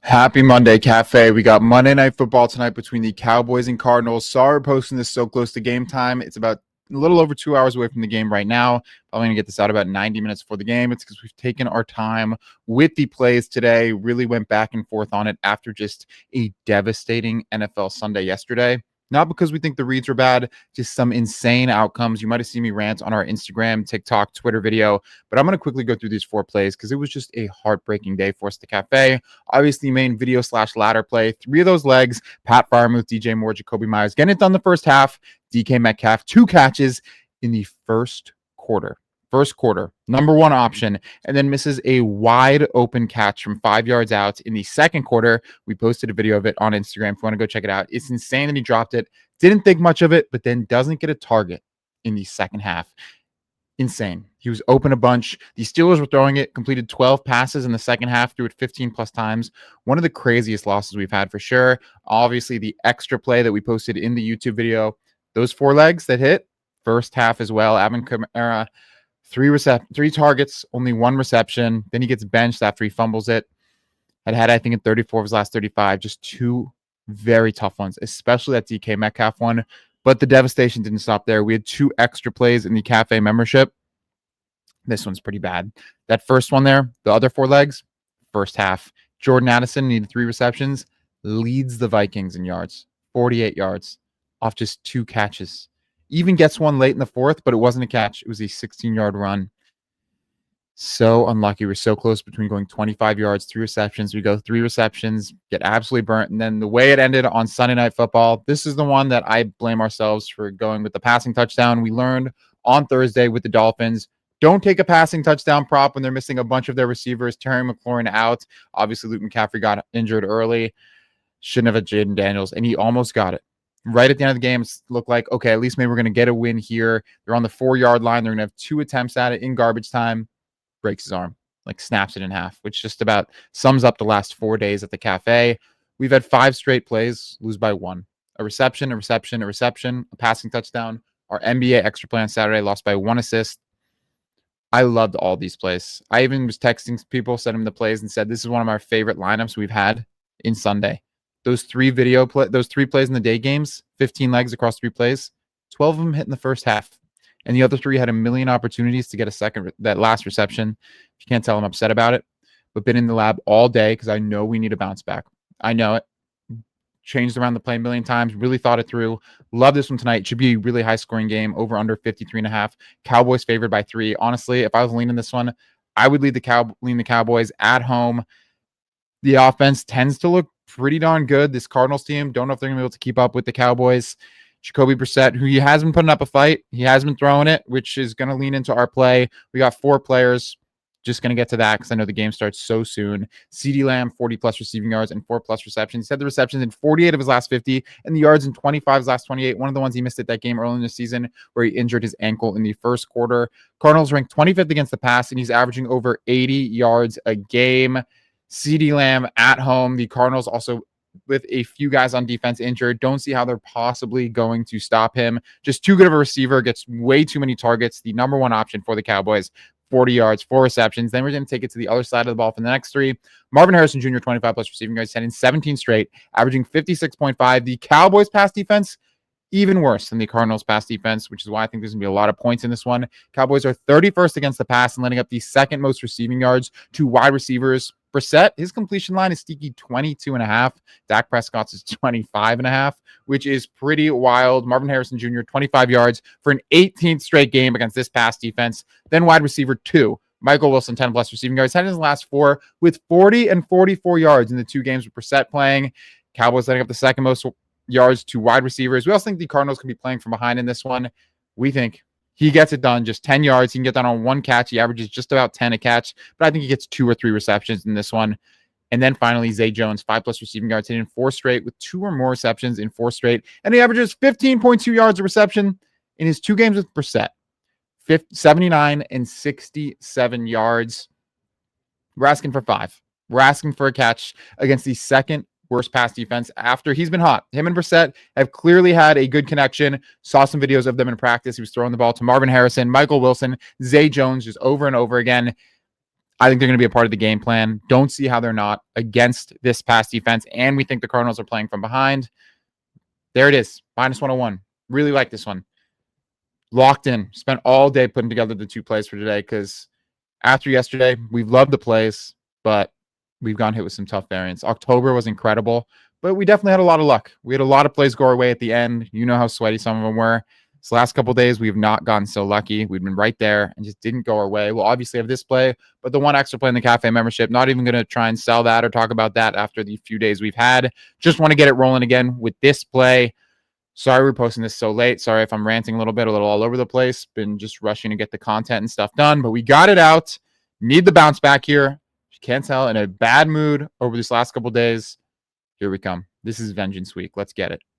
Happy Monday, Cafe. We got Monday Night Football tonight between the Cowboys and Cardinals. Sorry we're posting this so close to game time. It's about a little over 2 hours away from the game right now. Probably going to get this out about 90 minutes before the game. It's because we've taken our time with the plays today. Really went back and forth on it after just a devastating NFL Sunday yesterday. Not because we think the reads were bad, just some insane outcomes. You might have seen me rant on our Instagram, TikTok, Twitter video, but I'm going to quickly go through these 4 plays because it was just a heartbreaking day for us at the Cafe. Obviously, main video/ladder play. 3 of those legs, Pat Freiermuth, DJ Moore, Jacoby Myers getting it done the first half. DK Metcalf, 2 catches in the first quarter. Number 1 option, and then misses a wide open catch from 5 yards out in the second quarter. We posted a video of it on Instagram if you want to go check it out. It's insane that he dropped it. Didn't think much of it, but then doesn't get a target in the second half. Insane. He was open a bunch. The Steelers were throwing it, completed 12 passes in the second half, threw it 15 plus times. One of the craziest losses we've had for sure. Obviously, the extra play that we posted in the YouTube video, those 4 legs that hit, first half as well. Alvin Kamara, 3 targets, only 1 reception. Then he gets benched after he fumbles it. Had I think, in 34 of his last 35. Just 2 very tough ones, especially that DK Metcalf one. But the devastation didn't stop there. We had 2 extra plays in the Cafe membership. This one's pretty bad. That first one there, the other 4 legs, first half. Jordan Addison needed 3 receptions, leads the Vikings in yards, 48 yards off just 2 catches. Even gets one late in the fourth, but it wasn't a catch. It was a 16-yard run. So unlucky. We're so close between going 25 yards, 3 receptions. We go 3 receptions, get absolutely burnt. And then the way it ended on Sunday Night Football, this is the one that I blame ourselves for going with the passing touchdown. We learned on Thursday with the Dolphins, don't take a passing touchdown prop when they're missing a bunch of their receivers. Terry McLaurin out. Obviously, Luke McCaffrey got injured early. Shouldn't have had Jaden Daniels, and he almost got it. Right at the end of the game, it looked like, okay, at least maybe we're going to get a win here. They're on the 4-yard line. They're going to have 2 attempts at it in garbage time. Breaks his arm, like snaps it in half, which just about sums up the last 4 days at the Cafe. We've had 5 straight plays, lose by 1. A reception, a passing touchdown. Our NBA extra play on Saturday, lost by 1 assist. I loved all these plays. I even was texting people, sent them the plays, and said, this is one of our favorite lineups we've had in Sunday. Those 3 plays in the day games, 15 legs across 3 plays, 12 of them hit in the first half. And the other 3 had a million opportunities to get that last reception. If you can't tell, I'm upset about it. But been in the lab all day because I know we need a bounce back. I know it. Changed around the play a million times. Really thought it through. Love this one tonight. It should be a really high-scoring game. Over under 53.5. Cowboys favored by 3. Honestly, if I was leaning this one, I would lean the Cowboys at home. The offense tends to look pretty darn good. This Cardinals team, don't know if they're going to be able to keep up with the Cowboys. Jacoby Brissett, who he has been putting up a fight. He has been throwing it, which is going to lean into our play. We got 4 players. Just going to get to that because I know the game starts so soon. CeeDee Lamb, 40-plus receiving yards and 4-plus receptions. He had the receptions in 48 of his last 50 and the yards in 25 of his last 28. One of the ones he missed at that game early in the season where he injured his ankle in the first quarter. Cardinals ranked 25th against the pass, and he's averaging over 80 yards a game. CeeDee Lamb at home. The Cardinals also with a few guys on defense injured. Don't see how they're possibly going to stop him. Just too good of a receiver. Gets way too many targets. The number 1 option for the Cowboys. 40 yards, 4 receptions. Then we're going to take it to the other side of the ball for the next 3. Marvin Harrison Jr., 25-plus receiving yards, 10 in 17 straight, averaging 56.5. The Cowboys' pass defense, even worse than the Cardinals' pass defense, which is why I think there's going to be a lot of points in this one. Cowboys are 31st against the pass and letting up the 2nd most receiving yards to wide receivers. Brissett, his completion line is sneaky 22.5. Dak Prescott's is 25.5, which is pretty wild. Marvin Harrison Jr., 25 yards for an 18th straight game against this pass defense. Then wide receiver 2, Michael Wilson, 10-plus receiving yards. Had in his last 4 with 40 and 44 yards in the 2 games with Brissett playing. Cowboys letting up the 2nd most yards to wide receivers. We also think the Cardinals can be playing from behind in this one. We think he gets it done, just 10 yards. He can get that on 1 catch. He averages just about 10 a catch, but I think he gets 2 or 3 receptions in this one. And then finally, Zay Jones, 5-plus receiving yards, hitting 4 straight with 2 or more receptions in 4 straight. And he averages 15.2 yards a reception in his 2 games with Brissett. 79 and 67 yards. We're asking for 5. We're asking for a catch against the 2nd worst pass defense after he's been hot. Him and Brissett have clearly had a good connection. Saw some videos of them in practice. He was throwing the ball to Marvin Harrison, Michael Wilson, Zay Jones just over and over again. I think they're going to be a part of the game plan. Don't see how they're not against this pass defense. And we think the Cardinals are playing from behind. There it is. Minus 101. Really like this one. Locked in. Spent all day putting together the 2 plays for today because after yesterday, we've loved the plays, but we've gone hit with some tough variants. October was incredible, but we definitely had a lot of luck. We had a lot of plays go our way at the end. You know how sweaty some of them were. This last couple of days, we have not gotten so lucky. We've been right there and just didn't go our way. We'll obviously have this play, but the one extra play in the cafe membership, not even going to try and sell that or talk about that after the few days we've had. Just want to get it rolling again with this play. Sorry we're posting this so late. Sorry if I'm ranting a little all over the place. Been just rushing to get the content and stuff done, but we got it out. Need the bounce back here. You can't tell, in a bad mood over this last couple days. Here we come. This is Vengeance Week. Let's get it.